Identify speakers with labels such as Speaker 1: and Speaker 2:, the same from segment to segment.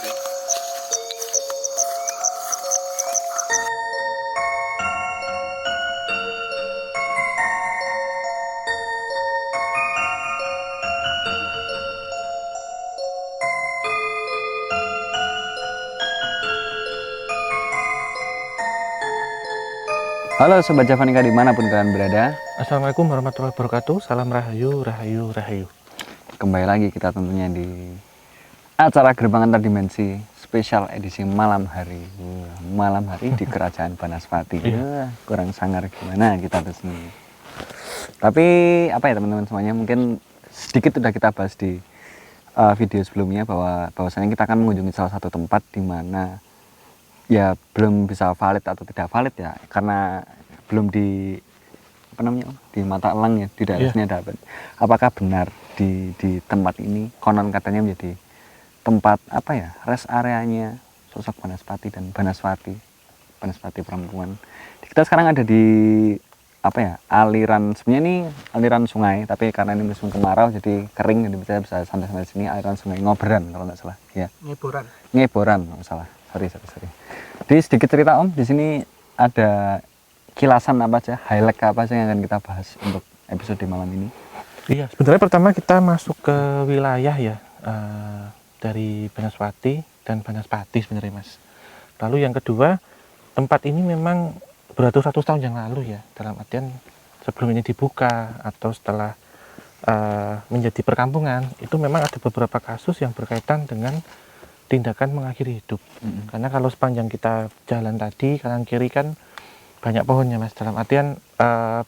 Speaker 1: Halo Sobat Javanika dimanapun kalian berada.
Speaker 2: Assalamualaikum warahmatullahi wabarakatuh. Salam rahayu, rahayu, rahayu.
Speaker 1: Kembali lagi kita tentunya di acara Gerbang Antar Dimensi spesial edisi malam hari. Malam hari di Kerajaan Banaspati. Kurang sangar gimana kita di sini. Tapi apa ya teman-teman semuanya, mungkin sedikit sudah kita bahas di video sebelumnya bahwasanya kita akan mengunjungi salah satu tempat di mana ya belum bisa valid atau tidak valid ya, karena belum di mata elang ya, tidak resmi dapat. Apakah benar di tempat ini konon katanya menjadi tempat rest areanya sosok Banaspati dan Banaswati perempuan. Kita sekarang ada di aliran, sebenarnya ini aliran sungai, tapi karena ini musim kemarau jadi kering, jadi bisa santai-santai sini. Aliran sungai Ngoberan kalau nggak salah ya. Ngeboran nggak salah. Sorry. Jadi sedikit cerita Om, di sini ada kilasan apa aja, highlight apa aja yang akan kita bahas untuk episode malam ini.
Speaker 2: Iya, sebenarnya pertama kita masuk ke wilayah ya, dari Banaswati dan Banaspati sebenarnya Mas. Lalu yang kedua, tempat ini memang beratus-ratus tahun yang lalu ya, dalam artian sebelum ini dibuka atau setelah menjadi perkampungan, itu memang ada beberapa kasus yang berkaitan dengan tindakan mengakhiri hidup. Karena kalau sepanjang kita jalan tadi kanan kiri kan banyak pohonnya Mas, dalam artian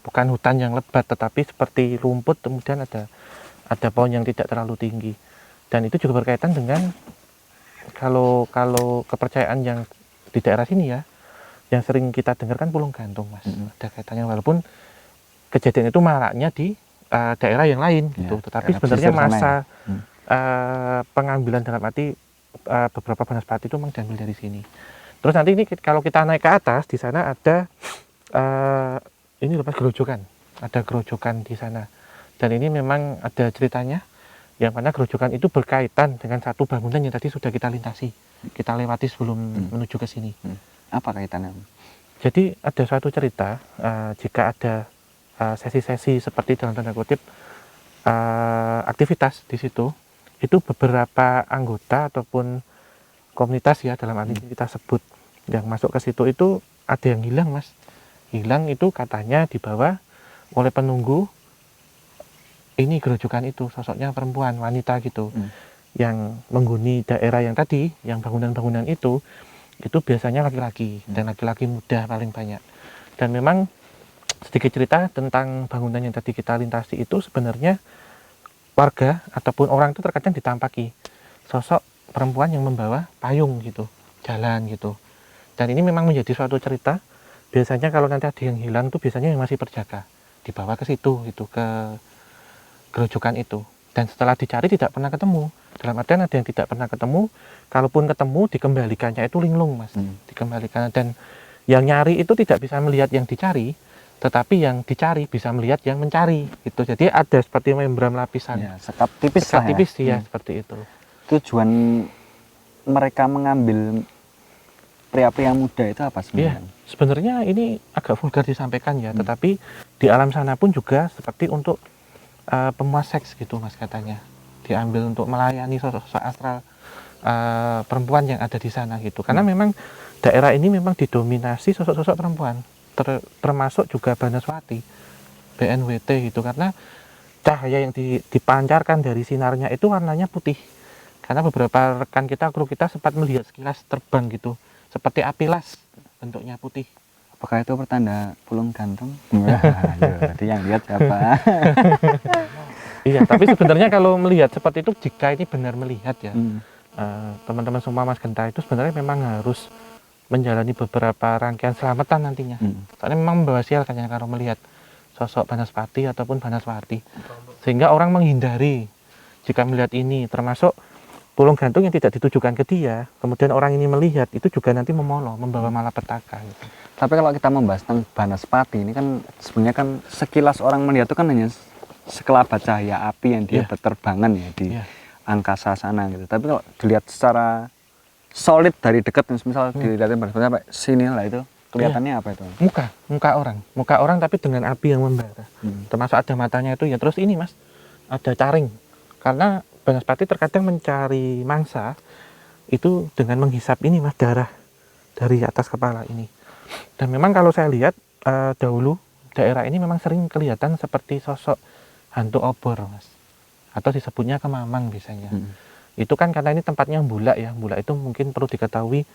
Speaker 2: bukan hutan yang lebat tetapi seperti rumput, kemudian ada pohon yang tidak terlalu tinggi. Dan itu juga berkaitan dengan kalau kepercayaan yang di daerah sini ya, yang sering kita dengarkan pulung gantung Mas. Ada kaitannya, walaupun kejadian itu maraknya di daerah yang lain gitu, tetapi sebenarnya masa pengambilan dalam arti beberapa Banaspati itu memang diambil dari sini. Terus nanti ini kalau kita naik ke atas, di sana ada ini lepas gerojokan, ada gerojokan di sana. Dan ini memang ada ceritanya, yang mana gerojokan itu berkaitan dengan satu bangunan yang tadi sudah kita lintasi, kita lewati sebelum menuju ke sini.
Speaker 1: Apa kaitannya?
Speaker 2: Jadi ada suatu cerita, jika ada sesi-sesi seperti dalam tanda kutip aktivitas di situ, itu beberapa anggota ataupun komunitas ya, dalam arti kita sebut, yang masuk ke situ itu ada yang hilang Mas. Hilang itu katanya dibawa oleh penunggu ini gerojokan itu, sosoknya perempuan, wanita gitu, yang menghuni daerah yang tadi, yang bangunan-bangunan itu biasanya laki-laki, dan laki-laki muda paling banyak. Dan memang sedikit cerita tentang bangunan yang tadi kita lintasi itu, sebenarnya warga ataupun orang itu terkadang ditampaki sosok perempuan yang membawa payung gitu, jalan gitu. Dan ini memang menjadi suatu cerita. Biasanya kalau nanti ada yang hilang tuh biasanya yang masih berjaga dibawa ke situ gitu, ke gerojokan itu. Dan setelah dicari tidak pernah ketemu. Dalam artian ada yang tidak pernah ketemu, kalaupun ketemu dikembalikannya itu linglung Mas. Dikembalikan, dan yang nyari itu tidak bisa melihat yang dicari, tetapi yang dicari bisa melihat yang mencari gitu. Jadi ada seperti membran lapisan
Speaker 1: Ya, sekat tipis
Speaker 2: ya, seperti itu.
Speaker 1: Tujuan mereka mengambil pria-pria muda itu apa sebenarnya?
Speaker 2: Ya, sebenarnya ini agak vulgar disampaikan ya, tetapi di alam sana pun juga seperti untuk pemuas seks gitu Mas, katanya diambil untuk melayani sosok astral perempuan yang ada di sana gitu. Karena memang daerah ini memang didominasi sosok-sosok perempuan, termasuk juga Banaswati, BNWT gitu, karena cahaya yang dipancarkan dari sinarnya itu warnanya putih. Karena beberapa rekan kita, kru kita sempat melihat sekilas terbang gitu, seperti api las, bentuknya putih.
Speaker 1: Apakah itu pertanda pulung gantung? Jadi yang lihat siapa?
Speaker 2: Iya, tapi sebenarnya kalau melihat seperti itu, jika ini benar melihat ya, teman-teman semua Mas Genta, itu sebenarnya memang harus menjalani beberapa rangkaian selamatan nantinya. Soalnya memang membawa sial kan ya kalau melihat sosok Banaspati ataupun Banaswati. Sehingga orang menghindari jika melihat ini, termasuk pulung gantung yang tidak ditujukan ke dia, kemudian orang ini melihat, itu juga nanti membawa malapetaka gitu.
Speaker 1: Tapi kalau kita membahas tentang Banaspati ini kan sebenarnya kan sekilas orang melihat itu kan hanya sekelabat cahaya api yang dia berterbangan ya di angkasa sana gitu. Tapi kalau dilihat secara solid dari dekat, misal dilihatin sampai sini lah itu kelihatannya apa itu?
Speaker 2: Muka orang tapi dengan api yang membara. Termasuk ada matanya itu ya. Terus ini Mas, ada taring. Karena Banaspati terkadang mencari mangsa itu dengan menghisap ini Mas, darah dari atas kepala ini. Dan memang kalau saya lihat dahulu daerah ini memang sering kelihatan seperti sosok hantu obor Mas, atau disebutnya kemamang biasanya. Itu kan karena ini tempatnya bulak ya. Bulak itu mungkin perlu diketahui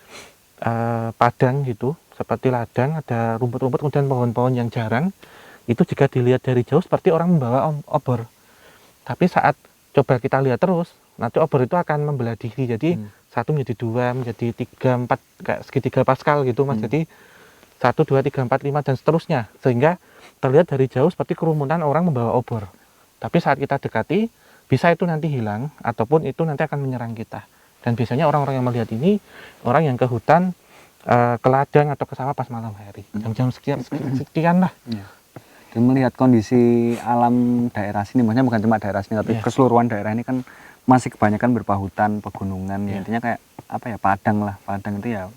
Speaker 2: padang gitu, seperti ladang, ada rumput-rumput, kemudian pohon-pohon yang jarang. Itu jika dilihat dari jauh seperti orang membawa obor. Tapi saat coba kita lihat terus, nanti obor itu akan membelah diri. Jadi satu menjadi dua, menjadi tiga, empat, kayak segitiga Pascal gitu Mas. Jadi 1, 2, 3, 4, 5 dan seterusnya. Sehingga terlihat dari jauh seperti kerumunan orang membawa obor. Tapi saat kita dekati, bisa itu nanti hilang, ataupun itu nanti akan menyerang kita. Dan biasanya orang-orang yang melihat ini, orang yang ke hutan, ke ladang atau ke sawah pas malam hari. Jam-jam sekian lah.
Speaker 1: Dan melihat kondisi alam daerah sini, maksudnya bukan cuma daerah sini, tapi keseluruhan daerah ini kan masih kebanyakan berpahutan, pegunungan, ya intinya kayak apa ya, padang lah. Padang itu ya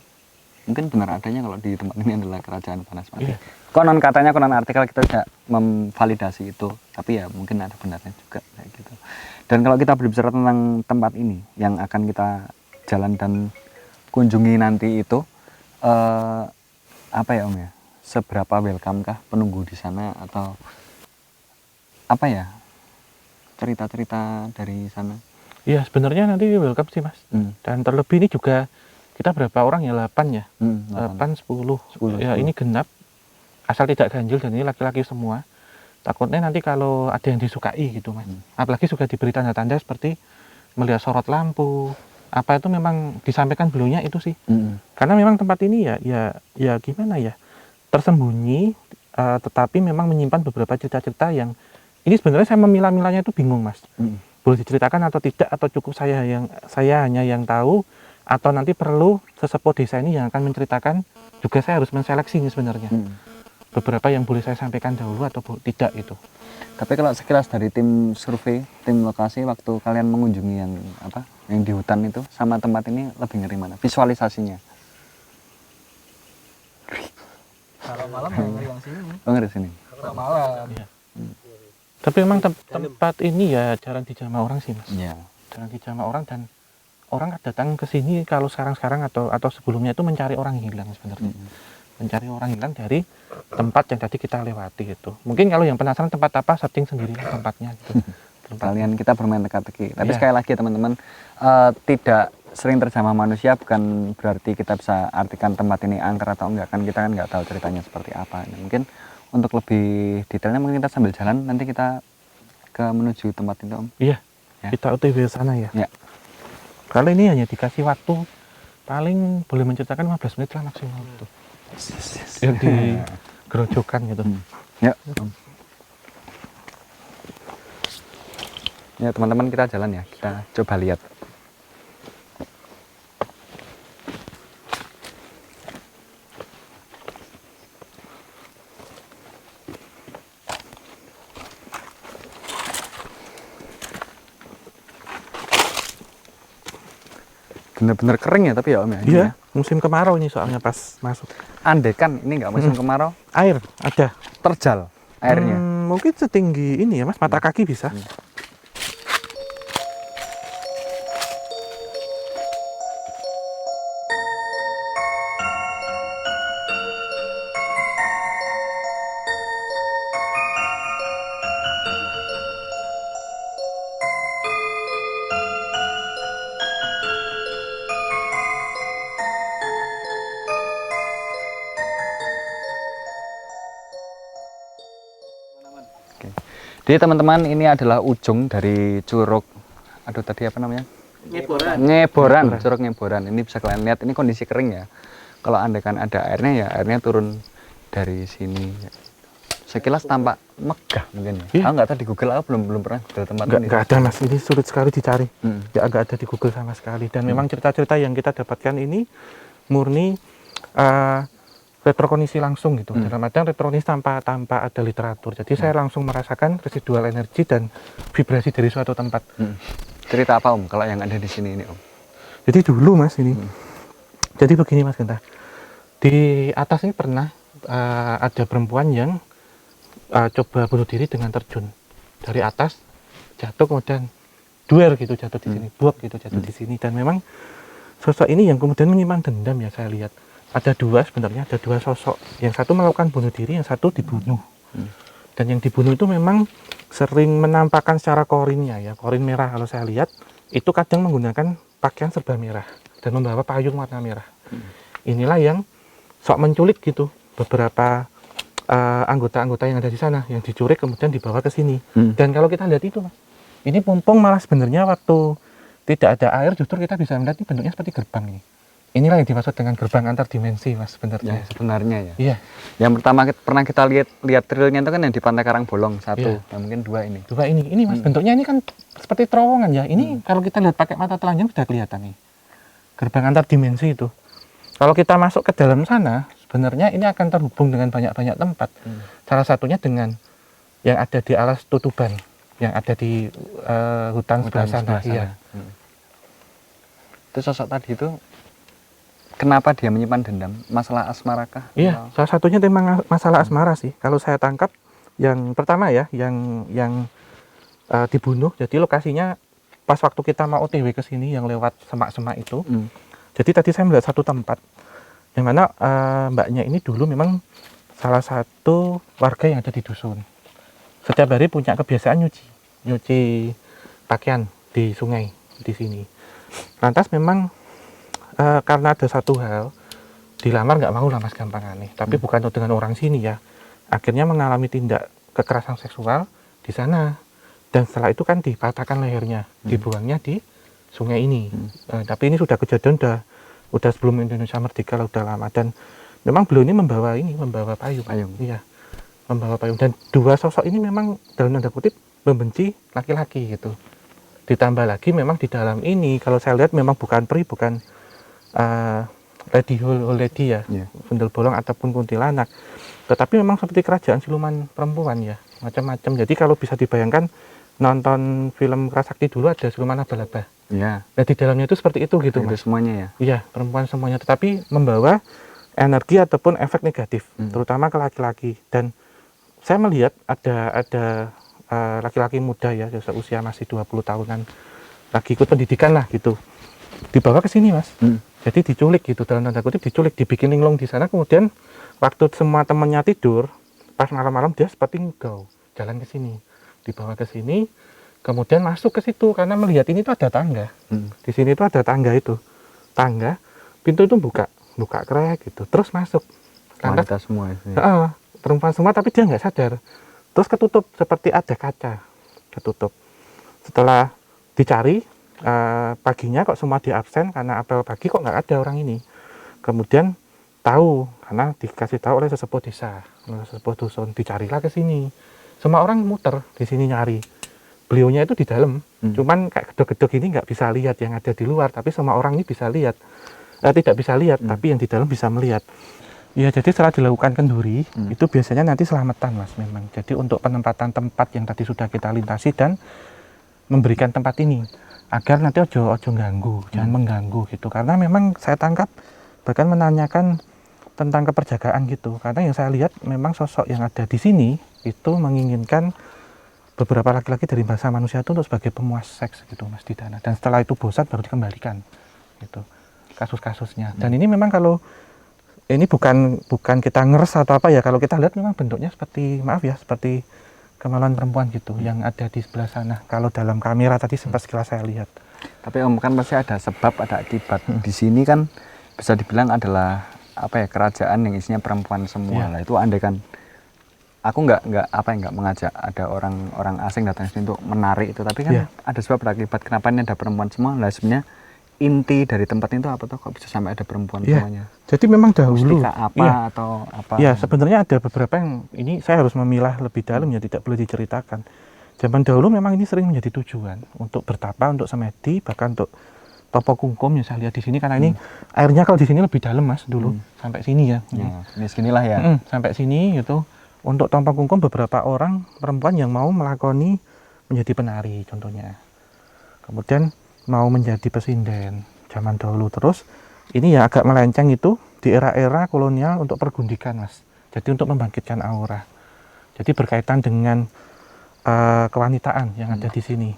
Speaker 1: mungkin benar adanya kalau di tempat ini adalah kerajaan Banaspati. Konon katanya, konon artikel, kita tidak memvalidasi itu, tapi ya mungkin ada benarnya juga kayak gitu. Dan kalau kita berbicara tentang tempat ini yang akan kita jalan dan kunjungi nanti itu, apa ya Om ya, seberapa welcome kah penunggu di sana, atau apa ya cerita-cerita dari sana?
Speaker 2: Iya, sebenarnya nanti welcome sih Mas. Dan terlebih ini juga kita berapa orang ya, 8 ya, 8, 10. Ya 10. Ini genap, asal tidak ganjil, dan ini laki-laki semua. Takutnya nanti kalau ada yang disukai gitu Mas, apalagi sudah diberi tanda-tanda seperti melihat sorot lampu, apa itu memang disampaikan beliaunya itu sih. Karena memang tempat ini ya gimana ya, tersembunyi, tetapi memang menyimpan beberapa cerita-cerita yang ini sebenarnya saya memilah-milahnya itu bingung Mas. Boleh diceritakan atau tidak, atau cukup saya hanya yang tahu, atau nanti perlu sesepuh desa ini yang akan menceritakan. Juga saya harus menseleksi ini sebenarnya. Beberapa yang boleh saya sampaikan dahulu atau tidak itu.
Speaker 1: Tapi kalau sekilas dari tim survei, tim lokasi, waktu kalian mengunjungi yang di hutan itu sama tempat ini, lebih ngeri mana visualisasinya?
Speaker 3: Kalau malam yang ngeri yang sini.
Speaker 1: Oh, ngeri sini.
Speaker 3: Kalau malam.
Speaker 2: Ya. Tapi memang tempat ini ya jarang dijamah orang sih Mas.
Speaker 1: Iya.
Speaker 2: Jarang dijamah orang, dan orang datang ke sini kalau sekarang atau sebelumnya itu mencari orang hilang sebenarnya. Mencari orang hilang dari tempat yang tadi kita lewati itu. Mungkin kalau yang penasaran tempat apa, searching sendiri tempatnya gitu.
Speaker 1: Kalian kita bermain teka-teki. Tapi sekali lagi teman-teman, tidak sering terjamah manusia bukan berarti kita bisa artikan tempat ini angker atau enggak, kan kita kan nggak tahu ceritanya seperti apa. Nah, mungkin untuk lebih detailnya mungkin kita sambil jalan nanti kita menuju tempat itu Om.
Speaker 2: Iya. Ya. Kita OTW sana ya. Ya. Kalau ini hanya dikasih waktu paling boleh menceritakan 15 menit lah maksimal itu. Yang di gerojokan gitu.
Speaker 1: Ya. Ya teman-teman, kita jalan ya. Kita coba lihat. Bener-bener kering ya tapi ya Om ya?
Speaker 2: Iya, musim kemarau ini soalnya pas masuk.
Speaker 1: Andekan ini nggak musim kemarau?
Speaker 2: Air ada.
Speaker 1: Terjal airnya?
Speaker 2: Mungkin setinggi ini ya Mas, mata kaki bisa.
Speaker 1: Jadi teman-teman, ini adalah ujung dari curug, tadi apa namanya? Nyeboran, curug Nyeboran. Ini bisa kalian lihat, ini kondisi kering ya. Kalau andaikan ada airnya, ya airnya turun dari sini. Sekilas tampak megah mungkin ya. Nggak tahu di Google, aku belum pernah Google tempat ini.
Speaker 2: Nggak ada Mas, ini sulit sekali dicari. Ya nggak ada di Google sama sekali. Dan memang cerita-cerita yang kita dapatkan ini murni retrokondisi langsung gitu. Dalam artian retrokondisi tanpa ada literatur. Jadi saya langsung merasakan residual energi dan vibrasi dari suatu tempat.
Speaker 1: Cerita apa Om kalau yang ada di sini ini Om?
Speaker 2: Jadi dulu Mas ini Jadi begini Mas Genta, di atas ini pernah ada perempuan yang coba bunuh diri dengan terjun dari atas, jatuh kemudian duel gitu, jatuh di sini, buak gitu, jatuh di sini. Dan memang sosok ini yang kemudian menyimpan dendam ya, saya lihat. Ada dua sebenarnya, ada dua sosok. Yang satu melakukan bunuh diri, yang satu dibunuh. Dan yang dibunuh itu memang sering menampakkan secara korinnya ya, korin merah kalau saya lihat, itu kadang menggunakan pakaian serba merah dan membawa payung warna merah. Inilah yang sok menculik gitu beberapa anggota-anggota yang ada di sana, yang diculik kemudian dibawa ke sini. Dan kalau kita lihat itu, Mas, ini mumpung malah sebenarnya waktu tidak ada air, justru kita bisa melihat ini bentuknya seperti gerbang ini. Inilah yang dimaksud dengan gerbang antar dimensi, Mas, sebenarnya.
Speaker 1: Ya, sebenarnya ya.
Speaker 2: Iya.
Speaker 1: Yang pertama pernah kita lihat trilnya itu kan yang di Pantai Karangbolong satu,
Speaker 2: Iya.
Speaker 1: ya mungkin dua ini.
Speaker 2: Dua ini Mas, bentuknya ini kan seperti terowongan ya. Ini kalau kita lihat pakai mata telanjang sudah kelihatan nih. Gerbang antar dimensi itu. Kalau kita masuk ke dalam sana, sebenarnya ini akan terhubung dengan banyak-banyak tempat. Salah satunya dengan yang ada di alas tutuban, yang ada di hutan sebelah sana. Iya.
Speaker 1: Itu sosok tadi itu kenapa dia menyimpan dendam? Masalah asmara kah?
Speaker 2: Iya, salah satunya memang masalah asmara sih. Kalau saya tangkap, yang pertama ya, yang dibunuh. Jadi lokasinya pas waktu kita mau OTW ke sini, yang lewat semak-semak itu. Jadi tadi saya melihat satu tempat, yang mana mbaknya ini dulu memang salah satu warga yang ada di dusun. Setiap hari punya kebiasaan nyuci pakaian di sungai di sini. Lantas memang karena ada satu hal, dilamar nggak mau lah Mas gampangannya, tapi bukan dengan orang sini ya. Akhirnya mengalami tindak kekerasan seksual di sana, dan setelah itu kan dipatahkan lehernya, dibuangnya di sungai ini. Tapi ini sudah kejadian udah sebelum Indonesia merdeka lah, udah lama. Dan memang beliau ini membawa payung. Iya, membawa payung. Dan dua sosok ini memang dalam tanda kutip membenci laki-laki gitu. Ditambah lagi memang di dalam ini kalau saya lihat memang bukan peri, bukan lady ya, sundel bolong ataupun kuntilanak, tetapi memang seperti kerajaan siluman perempuan ya, macam-macam. Jadi kalau bisa dibayangkan nonton film Kerasakti dulu ada siluman laba-laba.
Speaker 1: Iya.
Speaker 2: Nah di dalamnya itu seperti itu gitu, Mas.
Speaker 1: Semuanya ya.
Speaker 2: Iya, perempuan semuanya, tetapi membawa energi ataupun efek negatif, terutama ke laki-laki. Dan saya melihat ada laki-laki muda ya, usia masih 20 tahunan, lagi ikut pendidikan lah gitu, dibawa ke sini Mas. Jadi diculik gitu, dalam tanda kutip diculik, dibikin linglung di sana. Kemudian waktu semua temannya tidur, pas malam-malam dia seperti ngegau, jalan ke sini, dibawa ke sini, kemudian masuk ke situ karena melihat ini tuh ada tangga. Di sini tuh ada tangga itu, tangga, pintu itu buka krek gitu, terus masuk.
Speaker 1: Wanita semua itu.
Speaker 2: Perempuan semua, tapi dia nggak sadar. Terus ketutup seperti ada kaca, ketutup. Setelah dicari paginya kok semua di absen karena apel pagi kok nggak ada orang ini. Kemudian tahu karena dikasih tahu oleh sesepuh desa, sesepuh dusun, dicarilah ke sini. Semua orang muter di sini nyari. Beliaunya itu di dalam, cuman kayak gedok-gedok ini nggak bisa lihat yang ada di luar, tapi semua orang ini bisa lihat. Tidak bisa lihat, tapi yang di dalam bisa melihat. Ya, jadi setelah dilakukan kenduri, itu biasanya nanti selamatan Mas memang. Jadi untuk penempatan tempat yang tadi sudah kita lintasi dan memberikan tempat ini agar nanti ojo ganggu, jangan mengganggu gitu. Karena memang saya tangkap bahkan menanyakan tentang keperjagaan gitu. Karena yang saya lihat memang sosok yang ada di sini itu menginginkan beberapa laki-laki dari bangsa manusia itu untuk sebagai pemuas seks gitu Mas di sana. Dan setelah itu bosan baru dikembalikan gitu kasus-kasusnya. Dan ini memang kalau ini bukan kita ngeres atau apa ya, kalau kita lihat memang bentuknya seperti, maaf ya, seperti kemaluan perempuan gitu yang ada di sebelah sana. Kalau dalam kamera tadi sempat sekilas saya lihat.
Speaker 1: Tapi Om kan pasti ada sebab, ada akibat. Di sini kan bisa dibilang adalah apa ya, kerajaan yang isinya perempuan semua lah. Itu andai kan aku nggak mengajak ada orang asing datang sini untuk menarik itu, tapi kan ada sebab, ada akibat kenapa ini ada perempuan semua. Lah sebenarnya inti dari tempat itu apa tuh, kok bisa sampai ada perempuan semuanya?
Speaker 2: Jadi memang dahulu
Speaker 1: atau apa?
Speaker 2: Ya, sebenarnya ada beberapa yang ini saya harus memilah lebih dalam ya, tidak boleh diceritakan. Zaman dahulu memang ini sering menjadi tujuan untuk bertapa, untuk semedi, bahkan untuk topo kungkum yang saya lihat di sini, karena ini airnya kalau di sini lebih dalam Mas dulu, sampai sini ya.
Speaker 1: Ini sinilah ya.
Speaker 2: Sampai sini gitu. Untuk topo kungkum beberapa orang perempuan yang mau melakoni menjadi penari contohnya. Kemudian mau menjadi pesinden zaman dahulu. Terus ini ya agak melenceng itu di era-era kolonial untuk pergundikan, Mas. Jadi untuk membangkitkan aura. Jadi berkaitan dengan kewanitaan yang ada di sini.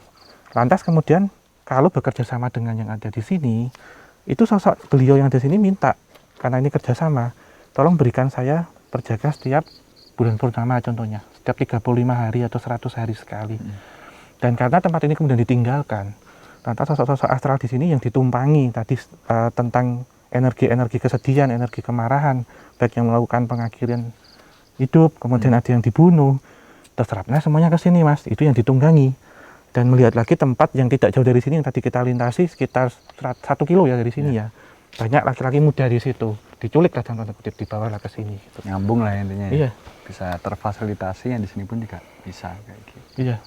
Speaker 2: Lantas kemudian kalau bekerja sama dengan yang ada di sini, itu sosok beliau yang ada di sini minta, karena ini kerjasama, tolong berikan saya berjaga setiap bulan purnama contohnya, setiap 35 hari atau 100 hari sekali. Dan karena tempat ini kemudian ditinggalkan, lantas sosok-sosok astral di sini yang ditumpangi tadi tentang energi-energi kesedihan, energi kemarahan, baik yang melakukan pengakhiran hidup, kemudian ada yang dibunuh, terserapnya semuanya ke sini, Mas. Itu yang ditunggangi. Dan melihat lagi tempat yang tidak jauh dari sini yang tadi kita lintasi sekitar 1 kilo ya dari sini ya. Banyak laki-laki muda di situ, diculik lah dalam tanda kutip, dibawalah ke sini. Gitu.
Speaker 1: Nyambung lah intinya.
Speaker 2: Iya.
Speaker 1: Bisa terfasilitasi, yang di sini pun juga bisa kayak gitu.
Speaker 2: Iya.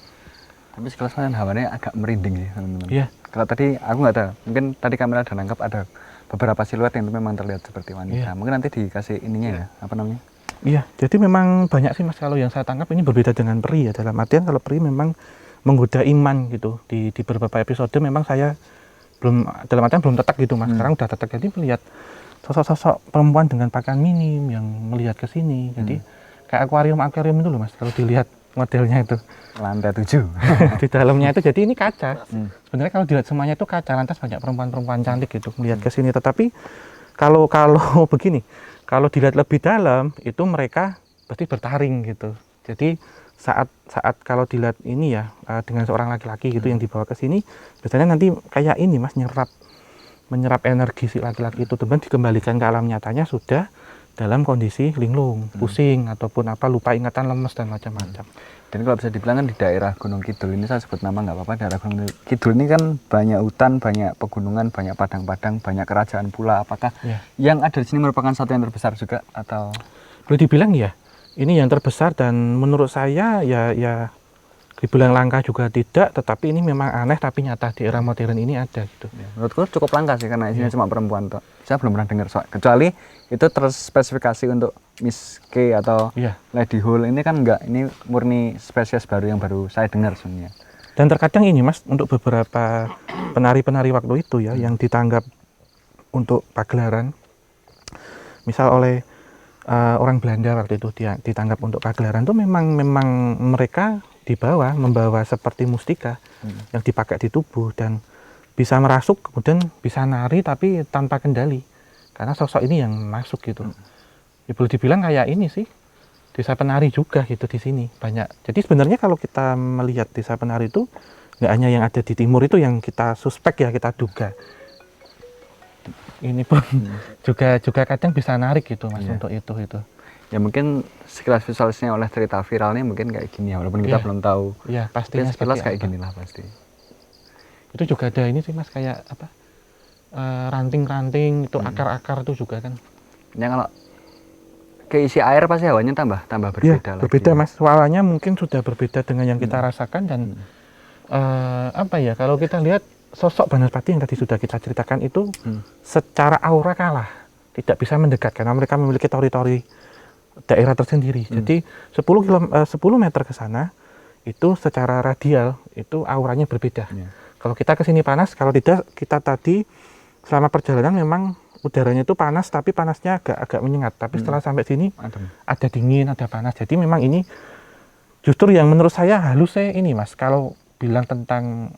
Speaker 1: Tapi sekelas kan hawanya agak merinding sih teman-teman.
Speaker 2: Iya.
Speaker 1: Kalau tadi aku nggak tahu, mungkin tadi kamera ada nangkap ada beberapa siluet yang itu memang terlihat seperti wanita.
Speaker 2: Iya.
Speaker 1: Mungkin nanti dikasih ininya ya, apa namanya?
Speaker 2: Iya, jadi memang banyak sih Mas, kalau yang saya tangkap ini berbeda dengan peri ya. Dalam artian kalau peri memang menggoda iman gitu. Di beberapa episode memang saya belum, dalam artian belum tetek gitu Mas. Sekarang udah tetek, jadi melihat sosok-sosok perempuan dengan pakaian minim yang melihat ke sini. Jadi kayak akuarium itu loh Mas, kalau dilihat modelnya itu.
Speaker 1: Lantai 7.
Speaker 2: Di dalamnya itu, jadi ini kaca. Sebenarnya kalau dilihat semuanya itu kaca, lantas banyak perempuan-perempuan cantik gitu melihat ke sini. Tetapi kalau begini, kalau dilihat lebih dalam itu mereka pasti bertaring gitu. Jadi saat kalau dilihat ini ya dengan seorang laki-laki gitu yang dibawa ke sini, biasanya nanti kayak ini Mas, menyerap energi si laki-laki itu, teman dikembalikan ke alam nyatanya sudah dalam kondisi linglung, pusing ataupun apa, lupa ingatan, lemes dan macam-macam.
Speaker 1: Dan kalau bisa dibilang kan di daerah Gunung Kidul ini, saya sebut nama nggak apa-apa, daerah Gunung Kidul ini kan banyak hutan, banyak pegunungan, banyak padang-padang, banyak kerajaan pula. Apakah yang ada di sini merupakan satu yang terbesar juga atau?
Speaker 2: Boleh dibilang ya, ini yang terbesar dan menurut saya ya dibilang langka juga tidak, tetapi ini memang aneh tapi nyata di era modern ini ada gitu.
Speaker 1: Ya, menurutku cukup langka sih karena isinya cuma perempuan toh. Saya belum pernah dengar soal, kecuali itu terspesifikasi untuk Miss K atau Lady Hole ini kan enggak, ini murni spesies baru yang baru saya dengar sebenarnya.
Speaker 2: Dan terkadang ini Mas, untuk beberapa penari-penari waktu itu ya yang ditanggap untuk pagelaran, misal oleh orang Belanda waktu itu dia ditanggap untuk pagelaran itu memang mereka membawa seperti mustika yang dipakai di tubuh dan bisa merasuk, kemudian bisa nari tapi tanpa kendali karena sosok ini yang masuk gitu. Ya boleh dibilang kayak ini sih desa penari juga gitu di sini banyak. Jadi sebenarnya kalau kita melihat desa penari itu nggak hanya yang ada di timur itu yang kita suspek ya, kita duga. Ini pun juga kadang bisa narik gitu Mas untuk itu.
Speaker 1: Ya mungkin sekilas visualisnya oleh cerita viralnya mungkin kayak gini ya, walaupun kita belum tahu.
Speaker 2: Iya, pastinya
Speaker 1: sekilas kayak gini lah pasti.
Speaker 2: Itu juga ada ini sih Mas, kayak apa? Ranting-ranting itu akar-akar itu juga kan.
Speaker 1: Ya kalau keisi air pasti hawanya tambah berbeda lagi.
Speaker 2: Berbeda Mas. Suaranya mungkin sudah berbeda dengan yang kita rasakan dan apa ya? Kalau kita lihat sosok Banaspati yang tadi sudah kita ceritakan itu secara aura kalah, tidak bisa mendekat karena mereka memiliki tori-tori daerah tersendiri. Jadi 10 meter ke sana itu secara radial itu auranya berbeda. Kalau kita ke sini panas, kalau tidak kita tadi selama perjalanan memang udaranya itu panas tapi panasnya agak menyengat. Tapi setelah sampai sini ada dingin, ada panas. Jadi memang ini justru yang menurut saya halusnya ini Mas. Kalau bilang tentang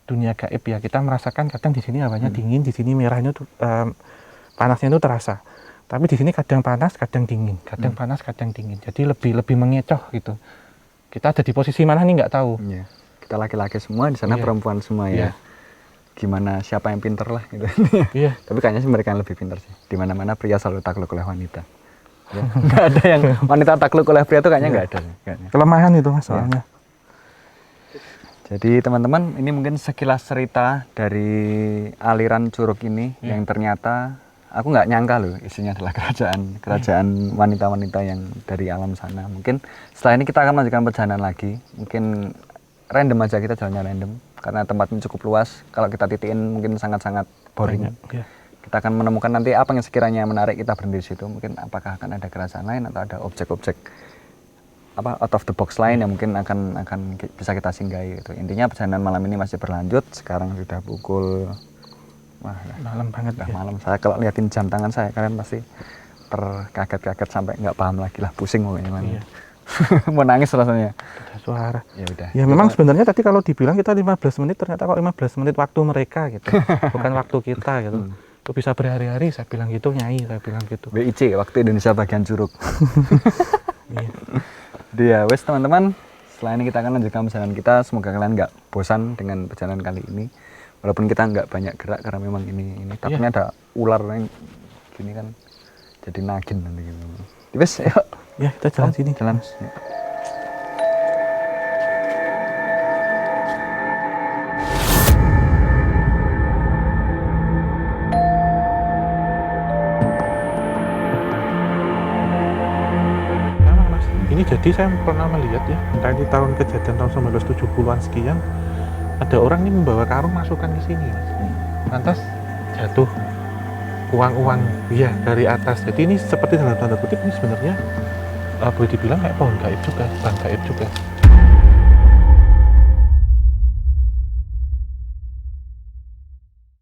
Speaker 2: dunia gaib ya, kita merasakan kadang di sini hawanya dingin, di sini merahnya tuh panasnya itu terasa. Tapi di sini kadang panas, kadang dingin, kadang panas, kadang dingin. Jadi lebih mengecoh gitu. Kita ada di posisi mana nih nggak tahu.
Speaker 1: Iya. Kita laki-laki semua, di sana perempuan semua ya. Gimana siapa yang pinter lah gitu.
Speaker 2: Iya.
Speaker 1: Tapi kayaknya sih mereka yang lebih pinter sih. Di mana-mana pria selalu takluk oleh wanita. Ya. Nggak ada yang wanita takluk oleh pria itu kayaknya nggak ada. Kayaknya.
Speaker 2: Kelemahan itu Mas soalnya.
Speaker 1: Jadi teman-teman, ini mungkin sekilas cerita dari aliran curug ini yang ternyata aku nggak nyangka loh isinya adalah kerajaan wanita-wanita yang dari alam sana. Mungkin setelah ini kita akan melanjutkan perjalanan lagi. Mungkin random aja, kita jalannya random karena tempatnya cukup luas. Kalau kita titiin mungkin sangat-sangat boring. Kita akan menemukan nanti apa yang sekiranya menarik, kita berhenti di situ. Mungkin apakah akan ada kerajaan lain atau ada objek-objek apa out of the box lain yang mungkin akan bisa kita singgahi gitu. Intinya perjalanan malam ini masih berlanjut. Sekarang sudah pukul Wah,
Speaker 2: Malam banget
Speaker 1: udah
Speaker 2: ya.
Speaker 1: malam. Saya kalau liatin jam tangan saya, kalian pasti terkaget-kaget sampai nggak paham lagi lah, pusing pokoknya mana.
Speaker 2: Iya.
Speaker 1: Mau nangis rasanya.
Speaker 2: Ada suara.
Speaker 1: Ya udah.
Speaker 2: Ya memang sebenarnya tadi kalau dibilang kita 15 menit, ternyata kok 15 menit waktu mereka gitu. Bukan waktu kita gitu. Itu bisa berhari-hari, saya bilang gitu, Nyai, saya bilang gitu.
Speaker 1: WIC, waktu Indonesia bagian Curug.
Speaker 2: Iya.
Speaker 1: Jadi ya wes teman-teman, setelah ini kita akan lanjutkan perjalanan kita. Semoga kalian nggak bosan dengan perjalanan kali ini. Walaupun kita nggak banyak gerak karena memang ini takutnya ada ular yang gini kan, jadi nagin nanti gitu. Wes, yuk.
Speaker 2: Ya, kita jalan sini.
Speaker 1: Jalan.
Speaker 2: Memang Mas, ini jadi saya pernah melihat ya, entah di tahun kejadian tahun 1970-an sekian, ada orang ini membawa karung masukkan ke sini Mas. Lantas jatuh uang-uang ya dari atas. Jadi ini seperti dalam tanda kutip ini sebenarnya boleh dibilang kayak pohon gaib juga, pohon gaib juga.